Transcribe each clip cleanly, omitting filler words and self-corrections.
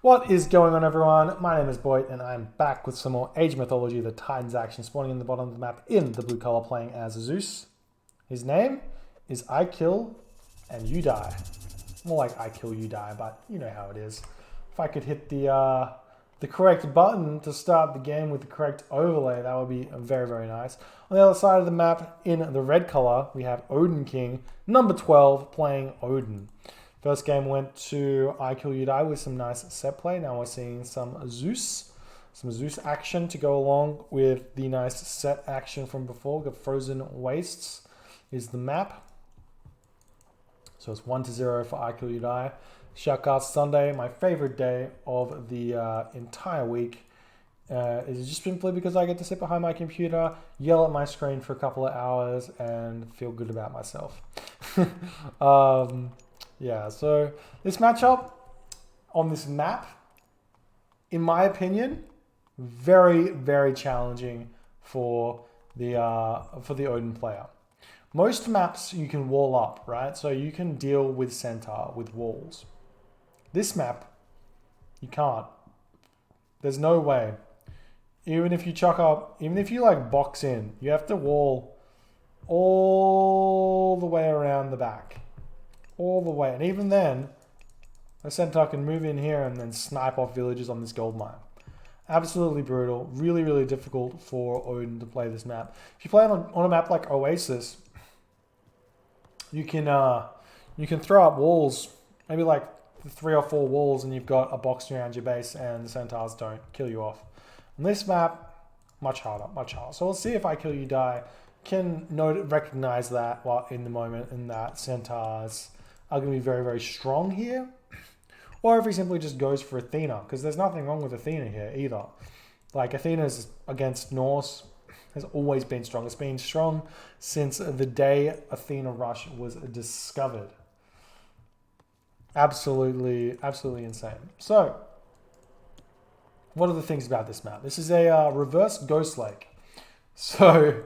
What is going on, everyone? My name is Boyd and I'm back with some more Age Mythology, the Titans action, spawning in the bottom of the map in the blue color, playing as Zeus. His name is I Kill and You Die. More like I Kill You Die, but you know how it is. If I could hit the correct button to start the game with the correct overlay, that would be very, very nice. On the other side of the map, in the red color, we have OdinKing, number 12, playing Odin. First game went to I Kill You Die with some nice set play. Now we're seeing some Zeus action to go along with the nice set action from before. The Frozen Wastes is the map. So it's 1-0 for I Kill You Die. Shoutcast Sunday, my favorite day of the entire week, is just simply because I get to sit behind my computer, yell at my screen for a couple of hours, and feel good about myself. Yeah, so this matchup on this map, in my opinion, very, very challenging for the Odin player. Most maps you can wall up, right? So you can deal with centaur, with walls. This map, you can't. There's no way. Even if you chuck up, even if you like box in, you have to wall all the way around the back. All the way. And even then, a centaur can move in here and then snipe off villagers on this gold mine. Absolutely brutal. Really, really difficult for Odin to play this map. If you play on a map like Oasis, you can throw up walls, maybe like 3 or 4 walls, and you've got a box around your base and the centaurs don't kill you off. On this map, much harder, much harder. So we'll see if I Kill You Die can recognize that while in the moment, and that centaurs are going to be very, very strong here. Or if he simply just goes for Athena, because there's nothing wrong with Athena here either. Like, Athena's against Norse has always been strong. It's been strong since the day Athena Rush was discovered. Absolutely, absolutely insane. So, what are the things about this map? This is a reverse Ghost Lake. So,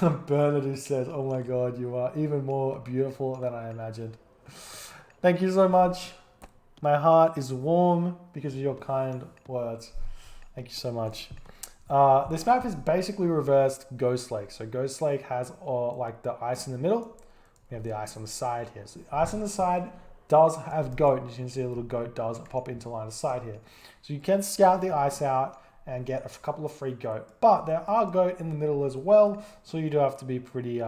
Bernard says, oh my god, you are even more beautiful than I imagined. Thank you so much. My heart is warm because of your kind words. Thank you so much. This map is basically reversed Ghost Lake. So Ghost Lake has like the ice in the middle. We have the ice on the side here. So the ice on the side does have goat. As you can see, a little goat does pop into line of sight here. So you can scout the ice out and get a couple of free goat. But there are goat in the middle as well. So you do have to be pretty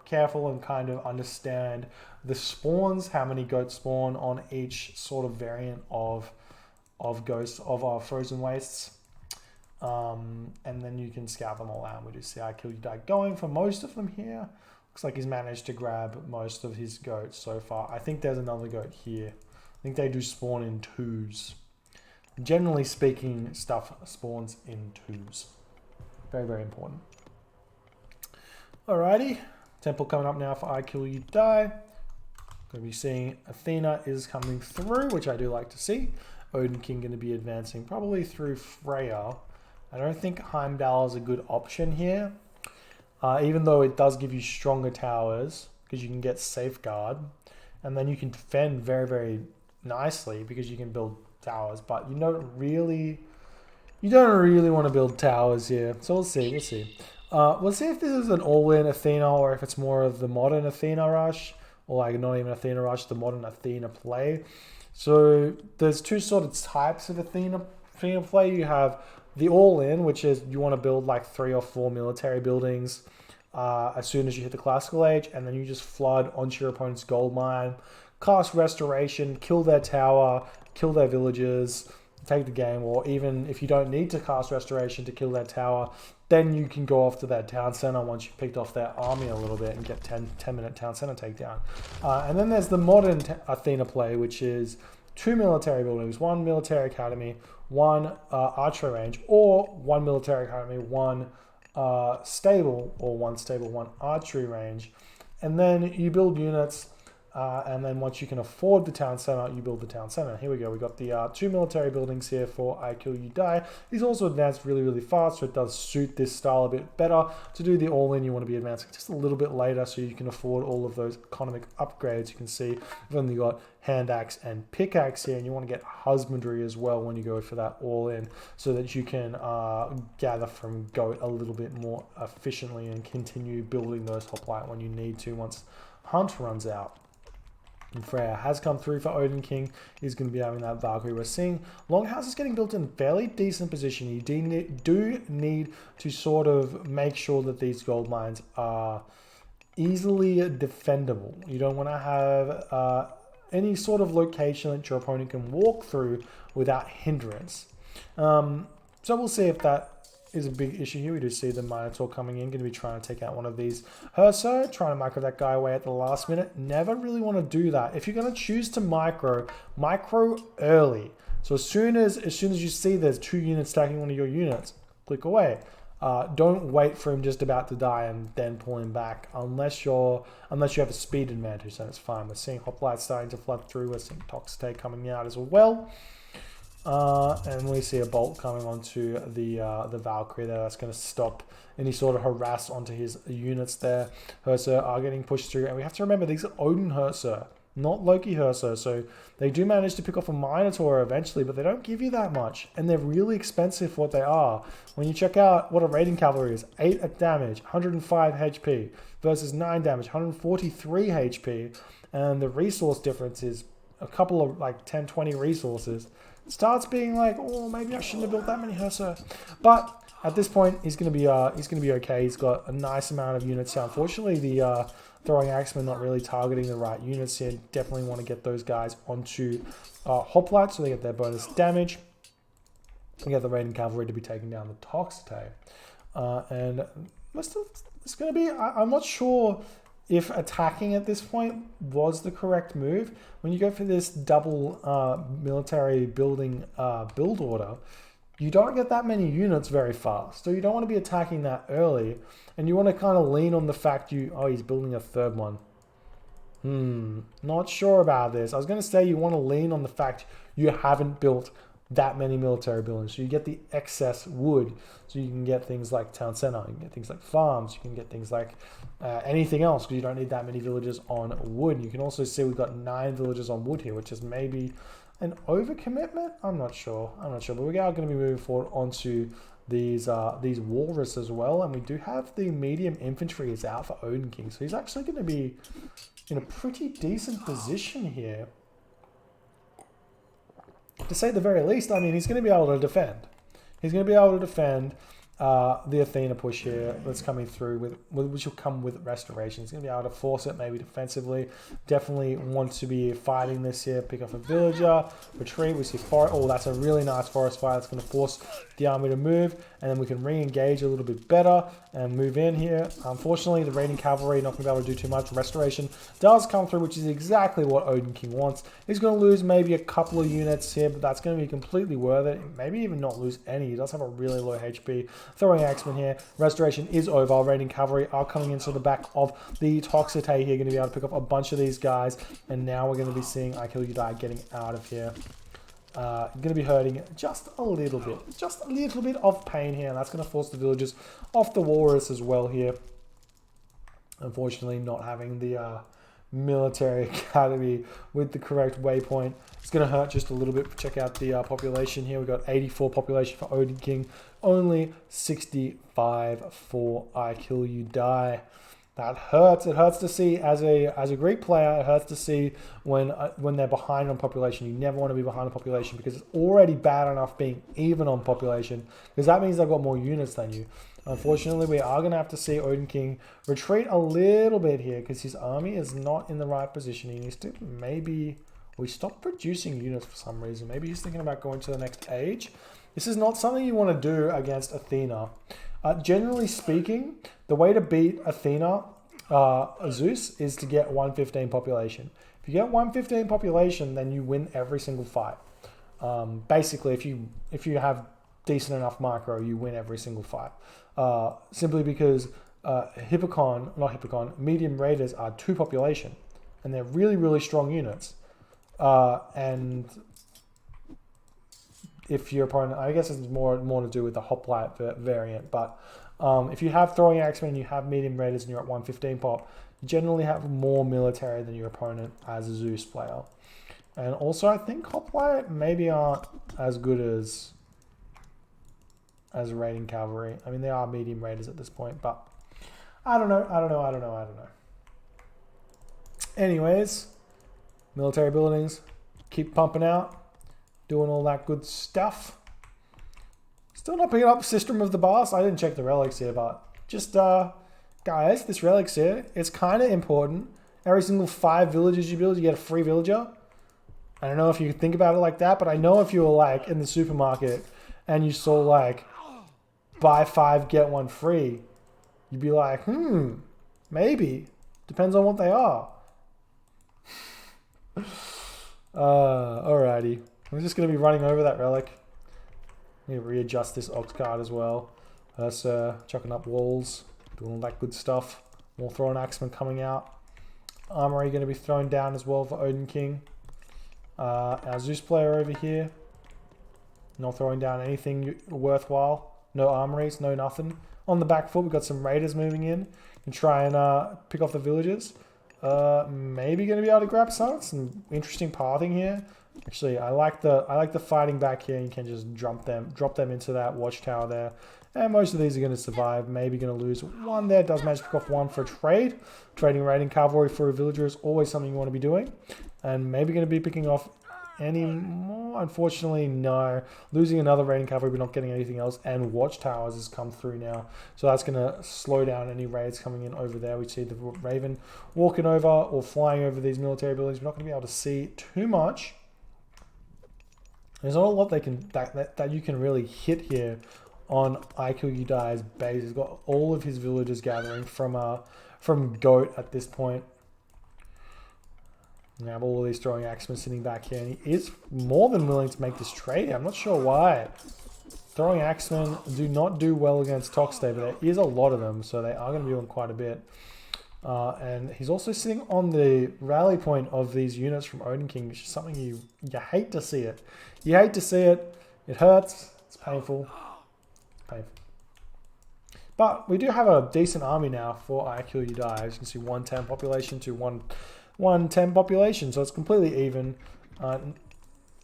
careful and kind of understand the spawns, how many goats spawn on each sort of variant of ghosts of our Frozen Wastes. And then you can scout them all out. We do see I Kill You Die going for most of them here. Looks like he's managed to grab most of his goats so far. I think there's another goat here. I think they do spawn in 2s. Generally speaking, stuff spawns in 2s. Very, very important. Alrighty. Temple coming up now for I Kill You Die. Going to be seeing Athena is coming through, which I do like to see. OdinKing going to be advancing probably through Freya. I don't think Heimdall is a good option here. Even though it does give you stronger towers, because you can get Safeguard. And then you can defend very, very nicely because you can build towers. But you don't really want to build towers here. So we'll see, we'll see. We'll see if this is an all-in Athena or if it's more of the modern Athena rush. Or like not even Athena rush, the modern Athena play. So there's 2 sort of types of Athena play. You have the all-in, which is you want to build like 3 or 4 military buildings as soon as you hit the classical age, and then you just flood onto your opponent's gold mine, cast restoration, kill their tower, kill their villagers, take the game. Or even if you don't need to cast restoration to kill their tower, then you can go off to that town center once you've picked off their army a little bit and get 10-minute town center takedown. And then there's the modern Athena play, which is 2 military buildings, 1 military academy, 1 archery range, or 1 military academy, 1 stable, or 1 stable, 1 archery range. And then you build units and then once you can afford the town center, you build the town center. Here we go. We got the 2 military buildings here for I Kill You Die. He's also advanced really, really fast, so it does suit this style a bit better. To do the all-in, you want to be advancing just a little bit later so you can afford all of those economic upgrades. You can see we've only got hand axe and pickaxe here, and you want to get husbandry as well when you go for that all-in, so that you can gather from goat a little bit more efficiently and continue building those hoplite when you need to once hunt runs out. And Freya has come through for OdinKing. He's going to be having that Valkyrie. We're seeing Longhouse is getting built in fairly decent position. You do need to sort of make sure that these gold mines are easily defendable. You don't want to have any sort of location that your opponent can walk through without hindrance. So we'll see if that is a big issue here. We do see the Minotaur coming in, going to be trying to take out one of these Herso, trying to micro that guy away at the last minute. Never really want to do that. If you're going to choose to micro early. So as soon as you see there's 2 units stacking one of your units, click away. Don't wait for him just about to die and then pull him back unless you have a speed advantage, then it's fine. We're seeing hoplites starting to flood through. We're seeing Toxite coming out as well. And we see a bolt coming onto the Valkyrie there. That's going to stop any sort of harass onto his units there. Herser are getting pushed through, and we have to remember these are Odin Herser, not Loki Herser. So they do manage to pick off a Minotaur eventually, but they don't give you that much, and they're really expensive for what they are. When you check out what a raiding cavalry is, 8 damage, 105 HP versus 9 damage, 143 HP, and the resource difference is a couple of like 10, 20 resources. It starts being like, oh, maybe I shouldn't have built that many Herser. But at this point, he's gonna be okay. He's got a nice amount of units. So unfortunately, the throwing axemen not really targeting the right units here. Definitely want to get those guys onto hoplite so they get their bonus damage. We get the raiding cavalry to be taking down the Toxite. And it's going to be, I'm not sure if attacking at this point was the correct move. When you go for this double military building build order, you don't get that many units very fast. So you don't want to be attacking that early. And you want to kind of lean on the fact he's building a third one. Not sure about this. I was going to say you want to lean on the fact you haven't built that many military buildings. So you get the excess wood. So you can get things like town center. You can get things like farms. You can get things like anything else because you don't need that many villages on wood. You can also see we've got 9 villages on wood here, which is maybe an overcommitment. I'm not sure. But we are going to be moving forward onto these walrus as well, and we do have the medium infantry is out for OdinKing, so he's actually going to be in a pretty decent position here, to say the very least. I mean, he's going to be able to defend. The Athena push here that's coming through, which will come with restoration. He's going to be able to force it maybe defensively. Definitely want to be fighting this here. Pick off a villager, retreat. We see forest. Oh, that's a really nice forest fire. That's going to force the army to move, and then we can re-engage a little bit better and move in here. Unfortunately, the raiding cavalry not going to be able to do too much. Restoration does come through, which is exactly what OdinKing wants. He's going to lose maybe a couple of units here, but that's going to be completely worth it. Maybe even not lose any. He does have a really low HP. Throwing axemen here. Restoration is over. Raiding cavalry are coming into the back of the Toxite here. Going to be able to pick up a bunch of these guys, and now we're going to be seeing I Kill You Die getting out of here. Going to be hurting just a little bit of pain here, and that's going to force the villagers off the walrus as well here. Unfortunately, not having the military academy with the correct waypoint, it's going to hurt just a little bit. Check out the population here. We've got 84 population for OdinKing, only 65 for I Kill You Die. That hurts. It hurts to see as a Greek player. It hurts to see when they're behind on population. You never want to be behind on population because it's already bad enough being even on population, because that means they've got more units than you. Unfortunately, we are going to have to see OdinKing retreat a little bit here because his army is not in the right position. He needs to maybe we stopped producing units for some reason. Maybe he's thinking about going to the next age. This is not something you want to do against Athena. Generally speaking, the way to beat Athena, Zeus, is to get 115 population. If you get 115 population, then you win every single fight. Basically, if you have decent enough micro, you win every single fight. Simply because medium raiders are 2 population. and they're really, really strong units. And if your opponent, I guess it's more to do with the hoplite variant, but if you have throwing axemen and you have medium raiders and you're at 115 pop, you generally have more military than your opponent as a Zeus player. And also, I think hoplite maybe aren't as good as raiding cavalry. I mean, they are medium raiders at this point, but I don't know. Anyways, military buildings, keep pumping out, doing all that good stuff. Still not picking up System of the Boss. I didn't check the relics here, but just, guys, this relics here, it's kind of important. Every single 5 villages you build, you get a free villager. I don't know if you think about it like that, but I know if you were like in the supermarket and you saw like buy 5, get 1 free, you'd be like, maybe. Depends on what they are. Alrighty. I'm just going to be running over that relic. Need to readjust this ox guard as well. That's chucking up walls, doing all that good stuff. More throwing axemen coming out. Armory going to be thrown down as well for OdinKing. Our Zeus player over here, not throwing down anything worthwhile. No armories, no nothing. On the back foot, we've got some raiders moving in and try and pick off the villagers. Maybe going to be able to grab some interesting pathing here. Actually, I like the fighting back here. You can just drop them into that watchtower there. And most of these are going to survive. Maybe going to lose one there. Does manage to pick off one for a trade. Trading raiding cavalry for a villager is always something you want to be doing. And maybe going to be picking off any more. Unfortunately, no. Losing another raiding cavalry, but not getting anything else. And watchtowers has come through now. So that's going to slow down any raids coming in over there. We see the Raven walking over or flying over these military buildings. We're not going to be able to see too much. There's not a lot that you can really hit here on I Kill You Die's base. He's got all of his villagers gathering from Goat at this point. You have all of these throwing axemen sitting back here, and he is more than willing to make this trade. I'm not sure why. Throwing axemen do not do well against Toxday, but there is a lot of them, so they are going to be doing quite a bit. And he's also sitting on the rally point of these units from OdinKing, which is something you hate to see it. You hate to see it. It hurts. It's painful. It's painful. But we do have a decent army now for I Kill You Die. As you can see, 110 population to 110 population, so it's completely even. But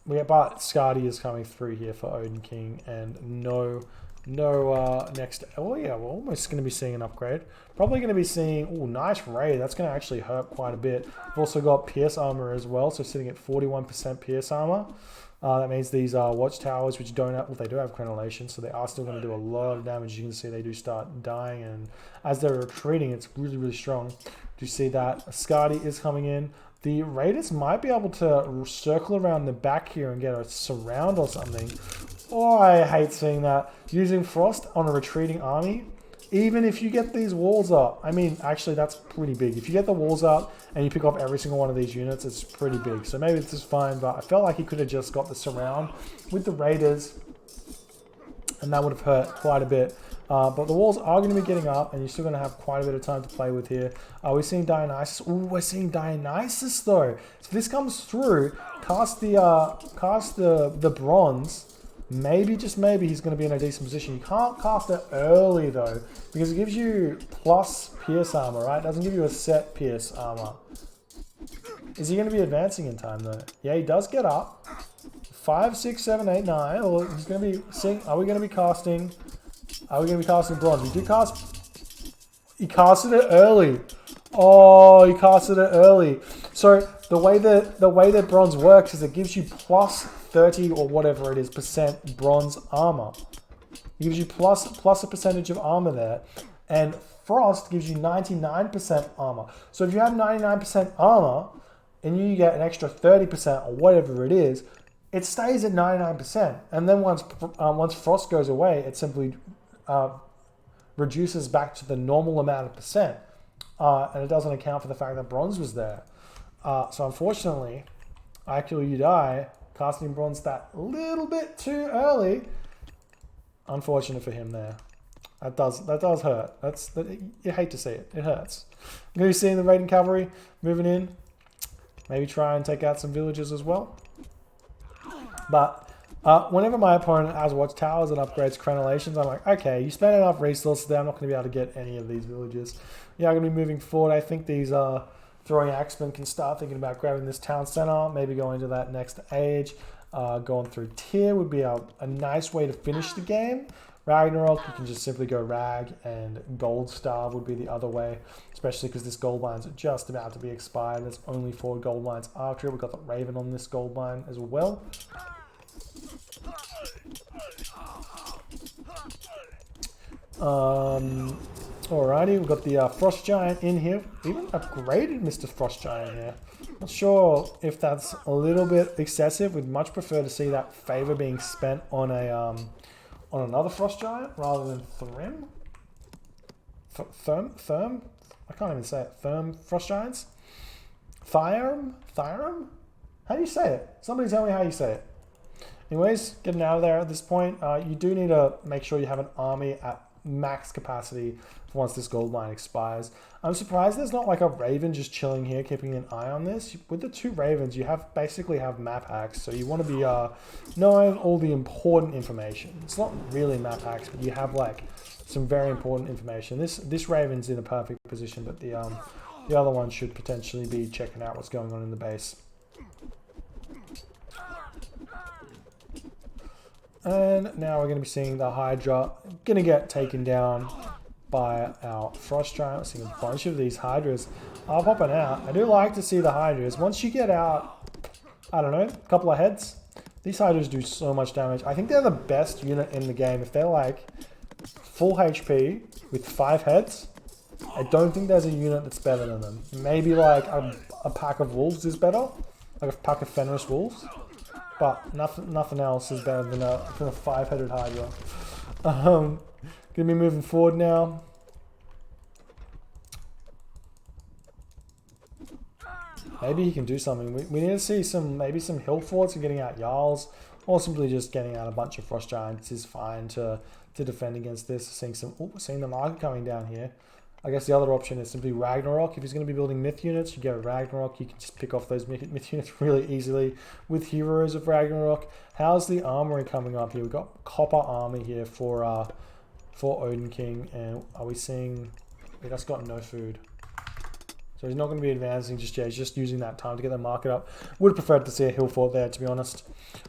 Skadi is coming through here for OdinKing, and no next. Oh yeah, we're almost going to be seeing an upgrade. Probably going to be seeing, oh, nice raid. That's going to actually hurt quite a bit. We've also got Pierce armor as well, so sitting at 41% Pierce armor. That means these watchtowers, which don't have, well, they do have crenellation, so they are still going to do a lot of damage. You can see they do start dying, and as they're retreating, it's really, really strong. Do you see that? Skadi is coming in. The raiders might be able to circle around the back here and get a surround or something. Oh, I hate seeing that. Using Frost on a retreating army, even if you get these walls up. I mean, actually, that's pretty big. If you get the walls up and you pick off every single one of these units, it's pretty big. So maybe this is fine, but I felt like he could have just got the surround with the raiders, and that would have hurt quite a bit. But the walls are going to be getting up, and you're still going to have quite a bit of time to play with here. We're seeing Dionysus. Oh, we're seeing Dionysus though. So if this comes through, cast the bronze. Maybe, just maybe, he's going to be in a decent position. You can't cast it early though, because it gives you plus pierce armor, right? It doesn't give you a set pierce armor. Is he going to be advancing in time though? Yeah, he does get up. 5, 6, 7, 8, 9. Or he's going to be seeing. Are we going to be casting? Are we going to be casting bronze? We do cast. He casted it early. Oh, he casted it early. So the way that bronze works is it gives you plus 30 or whatever it is % bronze armor. It gives you plus a percentage of armor there, and Frost gives you 99% armor. So if you have 99% armor and you get an extra 30% or whatever it is, it stays at 99%. And then once Frost goes away, it simply reduces back to the normal amount of percent, and it doesn't account for the fact that bronze was there. So unfortunately, I Kill You Die, casting bronze that little bit too early. Unfortunate for him there. That does hurt. You hate to see it. It hurts. I'm going to be seeing the raiding cavalry moving in. Maybe try and take out some villagers as well. But whenever my opponent has watchtowers and upgrades crenellations, I'm like, okay, you spend enough resources there, I'm not going to be able to get any of these villages. Yeah, I'm going to be moving forward. I think these throwing axemen can start thinking about grabbing this town center, maybe going to that next age. Going through tier would be a nice way to finish the game. Ragnarok, you can just simply go Rag, and Gold Starve would be the other way, especially because this gold mine's just about to be expired. There's only 4 gold mines after it. We've got the Raven on this gold mine as well. Alrighty, we've got the Frost Giant in here. Even upgraded Mr. Frost Giant here. Not sure if that's a little bit excessive. We'd much prefer to see that favor being spent on a on another Frost Giant rather than Thrym. Therm? I can't even say it. Therm Frost Giants? Thyrum? Thyrum? How do you say it? Somebody tell me how you say it. Anyways, getting out of there at this point, you do need to make sure you have an army at max capacity once this gold mine expires. I'm surprised there's not like a Raven just chilling here, keeping an eye on this. With the 2 Ravens, you basically have map hacks, so you want to be knowing all the important information. It's not really map hacks, but you have like some very important information. This Raven's in a perfect position, but the other one should potentially be checking out what's going on in the base. And now we're going to be seeing the Hydra going to get taken down by our Frost Giant. We're seeing a bunch of these Hydras are popping out. I do like to see the Hydras. Once you get out, I don't know, a couple of heads, these Hydras do so much damage. I think they're the best unit in the game. If they're like full HP with 5 heads, I don't think there's a unit that's better than them. Maybe like a pack of wolves is better, like a pack of Fenris wolves. But nothing else is better than a 5-headed Hydra. Gonna be moving forward now. Maybe he can do something. We need to see maybe some hill forts and getting out Jarls, or simply just getting out a bunch of Frost Giants is fine to defend against this. Seeing the market coming down here. I guess the other option is simply Ragnarok. If he's going to be building myth units, you get a Ragnarok. You can just pick off those myth units really easily with heroes of Ragnarok. How's the armory coming up here? We've got copper armor here for OdinKing, and are we seeing... He just got no food. So he's not going to be advancing just yet. He's just using that time to get the market up. Would have preferred to see a hill fort there, to be honest.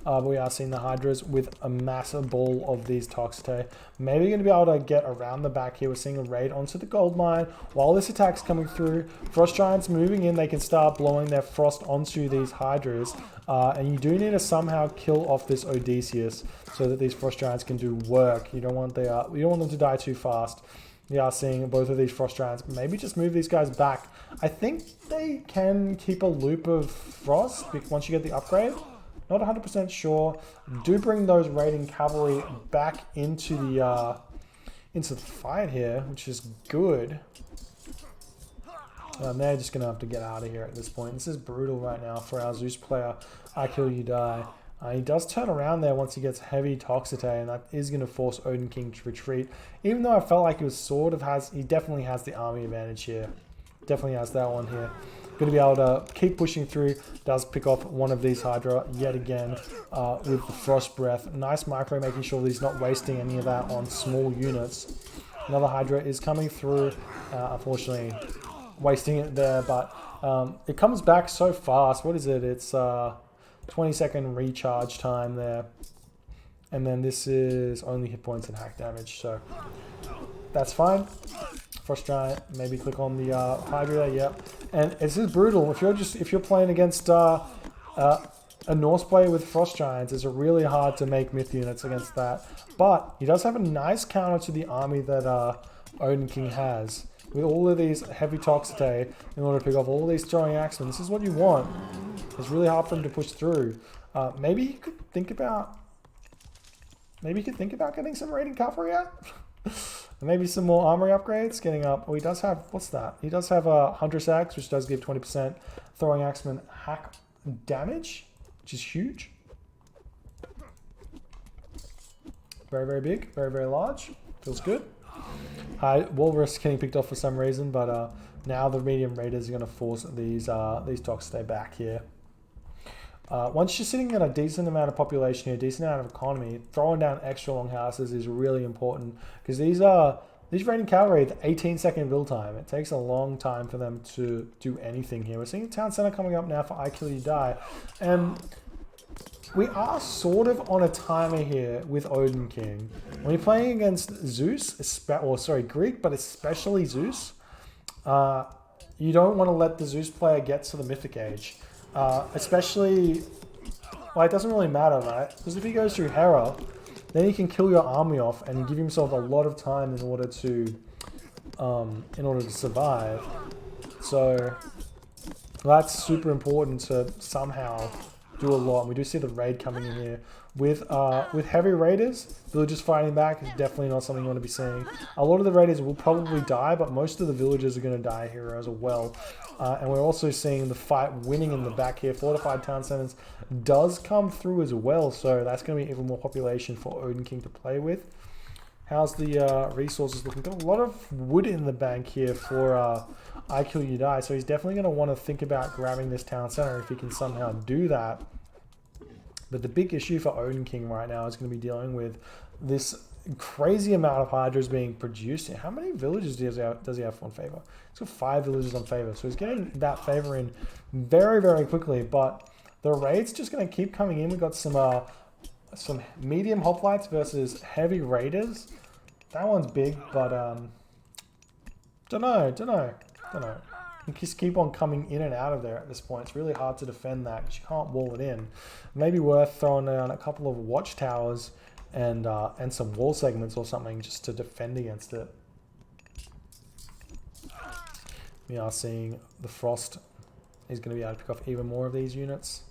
But we are seeing the Hydras with a massive ball of these Toxitae. Maybe going to be able to get around the back here. We're seeing a raid onto the gold mine. While this attack's coming through, Frost Giants moving in, they can start blowing their frost onto these Hydras. And you do need to somehow kill off this Odysseus so that these Frost Giants can do work. You don't want them to die too fast. We are seeing both of these Frost Giants. Maybe just move these guys back. I think they can keep a loop of Frost once you get the upgrade. Not 100% sure. Do bring those raiding cavalry back into the fight here, which is good. They're just going to have to get out of here at this point. This is brutal right now for our Zeus player. I kill, you die. He does turn around there once he gets heavy Toxitae, and that is going to force OdinKing to retreat. Even though I felt like he definitely has the army advantage here. Definitely has that one here. Going to be able to keep pushing through. Does pick off one of these Hydra yet again with the Frost Breath. Nice micro, making sure that he's not wasting any of that on small units. Another Hydra is coming through. Unfortunately, wasting it there, but it comes back so fast. What is it? It's 20-second recharge time there. And then this is only hit points and hack damage, so that's fine. Frost Giant, maybe click on the Hydra, yep. And this is brutal. If you're playing against a Norse player with Frost Giants, it's really hard to make myth units against that. But he does have a nice counter to the army that OdinKing has. With all of these heavy Toxitae, in order to pick off all these throwing axemen, this is what you want. It's really hard for him to push through. Maybe you could think about getting some raiding cavalry out. Maybe some more armory upgrades. Getting up. Oh, he does have, what's that? He does have a Hunter's Axe, which does give 20% throwing axemen hack damage, which is huge. Very, very big. Very, very large. Feels good. Walrus getting picked off for some reason, but Now the medium raiders are going to force these dogs to stay back here. Once you're sitting at a decent amount of population here, decent amount of economy, throwing down extra long houses is really important, because these raiding cavalry have 18-second build time. It takes a long time for them to do anything here. We're seeing a town center coming up now for I Kill You Die, and we are sort of on a timer here with OdinKing. When you're playing against Zeus, Greek, but especially Zeus, you don't want to let the Zeus player get to the Mythic Age. Especially, well, it doesn't really matter, right? Because if he goes through Hera, then he can kill your army off and give himself a lot of time in order to survive. So that's super important to somehow do a lot. And we do see the raid coming in here with heavy raiders. Villagers fighting back is definitely not something you want to be seeing. A lot of the raiders will probably die, but most of the villagers are going to die here as well. And we're also seeing the fight winning in the back here. Fortified town centers does come through as well, so that's going to be even more population for OdinKing to play with. How's the resources looking? Got a lot of wood in the bank here for I Kill You Die, so he's definitely going to want to think about grabbing this town center if he can somehow do that. But the big issue for OdinKing right now is going to be dealing with this crazy amount of hydras being produced. How many villages does he have on favor? He's got 5 villages on favor, so he's getting that favor in very, very quickly. But the raid's just going to keep coming in. We've got some medium hoplites versus heavy raiders. That one's big, but don't know. You just keep on coming in and out of there at this point. It's really hard to defend that because you can't wall it in. Maybe worth throwing down a couple of watchtowers and some wall segments or something just to defend against it. We are seeing the Frost is going to be able to pick off even more of these units.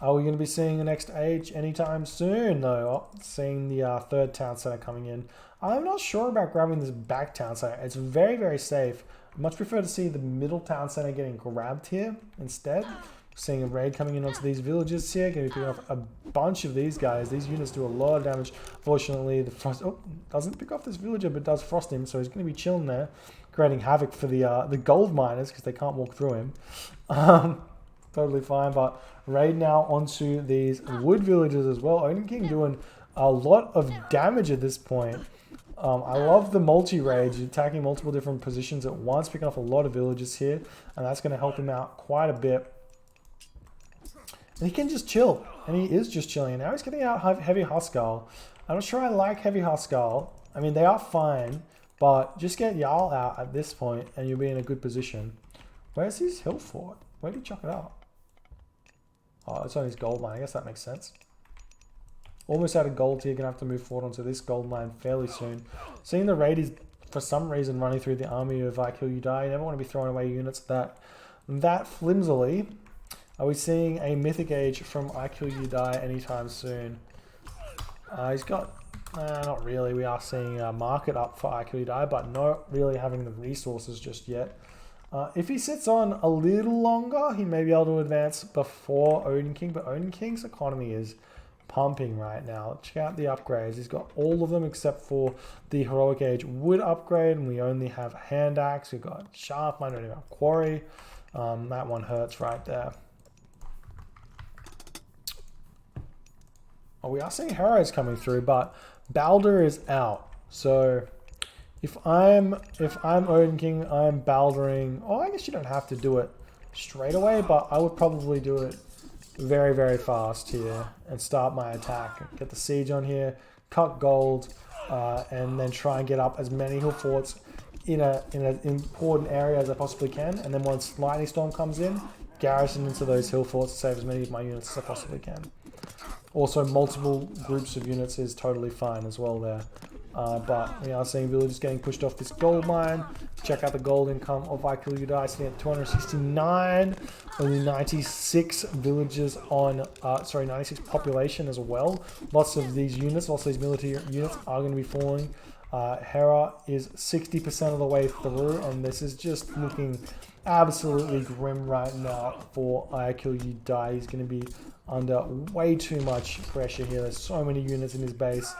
Are we going to be seeing the next age anytime soon, though? Oh, seeing the third town center coming in. I'm not sure about grabbing this back town center. It's very, very safe. I'd much prefer to see the middle town center getting grabbed here instead. Seeing a raid coming in onto these villages here. Going to be picking off a bunch of these guys. These units do a lot of damage. Fortunately, the Frost doesn't pick off this villager, but does frost him. So he's going to be chilling there, creating havoc for the gold miners because they can't walk through him. Totally fine, but raid now onto these wood villages as well. OdinKing doing a lot of damage at this point. I love the multi-raids, attacking multiple different positions at once, picking off a lot of villages here, and that's going to help him out quite a bit. And he can just chill, and he is just chilling. And now he's getting out Heavy Huskarl. I'm not sure I like Heavy Huskarl. I mean, they are fine, but just get Jarl out at this point, and you'll be in a good position. Where's his hill fort? Where did he chuck it out? Oh, it's on his gold mine. I guess that makes sense. Almost out of gold here. Going to have to move forward onto this gold mine fairly soon. Seeing the raid is, for some reason, running through the army of I Kill You Die. You never want to be throwing away units that flimsily. Are we seeing a Mythic Age from I Kill You Die anytime soon? He's got... not really. We are seeing a market up for I Kill You Die, but not really having the resources just yet. If he sits on a little longer, he may be able to advance before OdinKing, but OdinKing's economy is pumping right now. Check out the upgrades. He's got all of them except for the Heroic Age Wood upgrade, and we only have Hand Axe. We've got Sharp, might not even have Quarry. That one hurts right there. Oh, we are seeing Heroes coming through, but Balder is out. So if I'm OdinKing, I'm Baldering. Oh, I guess you don't have to do it straight away, but I would probably do it very, very fast here and start my attack. Get the siege on here, cut gold, and then try and get up as many hill forts in an important area as I possibly can. And then once Lightning Storm comes in, garrison into those hill forts to save as many of my units as I possibly can. Also, multiple groups of units is totally fine as well there. But we are seeing villagers getting pushed off this gold mine. Check out the gold income of I Kill You Die, sitting at 269. Only 96 villages on, 96 population as well. Lots of these units, lots of these military units are going to be falling. Hera is 60% of the way through, and this is just looking absolutely grim right now for I Kill You Die. He's going to be under way too much pressure here. There's so many units in his base.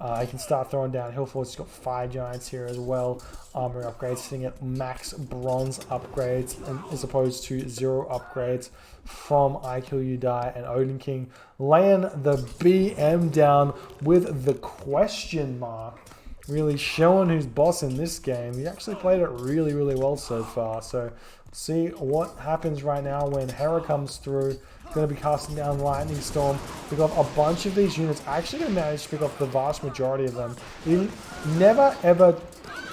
I can start throwing down hill forts. He's got fire giants here as well. Armor upgrades, sitting at max bronze upgrades as opposed to 0 upgrades from I Kill You Die. And OdinKing laying the BM down with the question mark. Really showing who's boss in this game. He actually played it really, really well so far. So see what happens right now when Hera comes through. Going to be casting down Lightning Storm. Pick up a bunch of these units. Actually going to manage to pick up the vast majority of them. You never ever,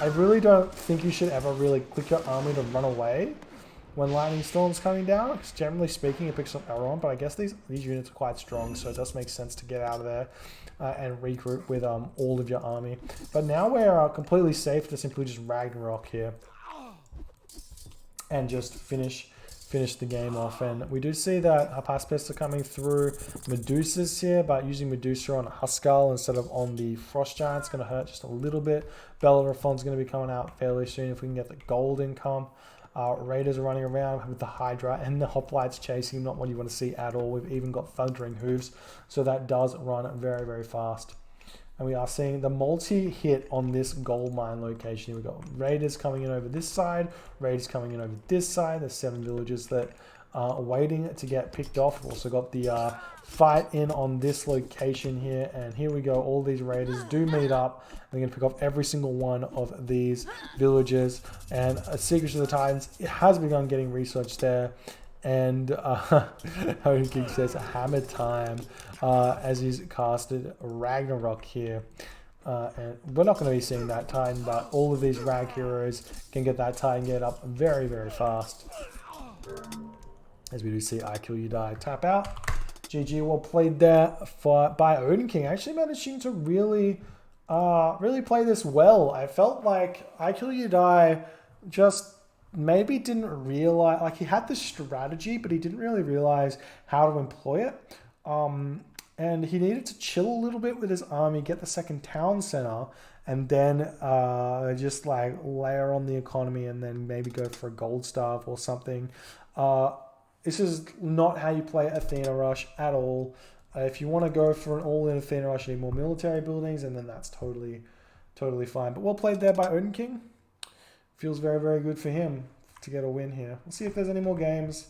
I really don't think you should ever really click your army to run away when Lightning Storm's coming down. Because generally speaking, it picks up Elrond, but I guess these units are quite strong, so it does make sense to get out of there and regroup with all of your army. But now we're completely safe to simply just Ragnarok here and just finish the game off. And we do see that Harpaspes are coming through Medusas here, but using Medusa on Huskal instead of on the Frost Giant's going to hurt just a little bit. Bellerophon's going to be coming out fairly soon if we can get the gold income. Raiders are running around with the Hydra and the Hoplites chasing, not what you want to see at all. We've even got Thundering Hooves, so that does run very, very fast. And we are seeing the multi-hit on this gold mine location. We've got Raiders coming in over this side, Raiders coming in over this side. There's 7 villages that are waiting to get picked off. We've also got the fight in on this location here. And here we go. All these Raiders do meet up. We're going to pick off every single one of these villages. And Secrets of the Titans, it has begun getting researched there. And OdinKing says hammer time as he's casted Ragnarok here. And we're not going to be seeing that Titan, but all of these Rag heroes can get that Titan get up very, very fast. As we do see I Kill You Die tap out. GG, well played there by OdinKing. Actually managing to really play this well. I felt like I Kill You Die just maybe didn't realize, like he had this strategy, but he didn't really realize how to employ it. And he needed to chill a little bit with his army, get the second town center, and then just like layer on the economy and then maybe go for a gold staff or something. This is not how you play Athena Rush at all. If you want to go for an all-in Athena Rush, you need more military buildings, and then that's totally fine. But well played there by OdinKing. Feels very, very good for him to get a win here. We'll see if there's any more games.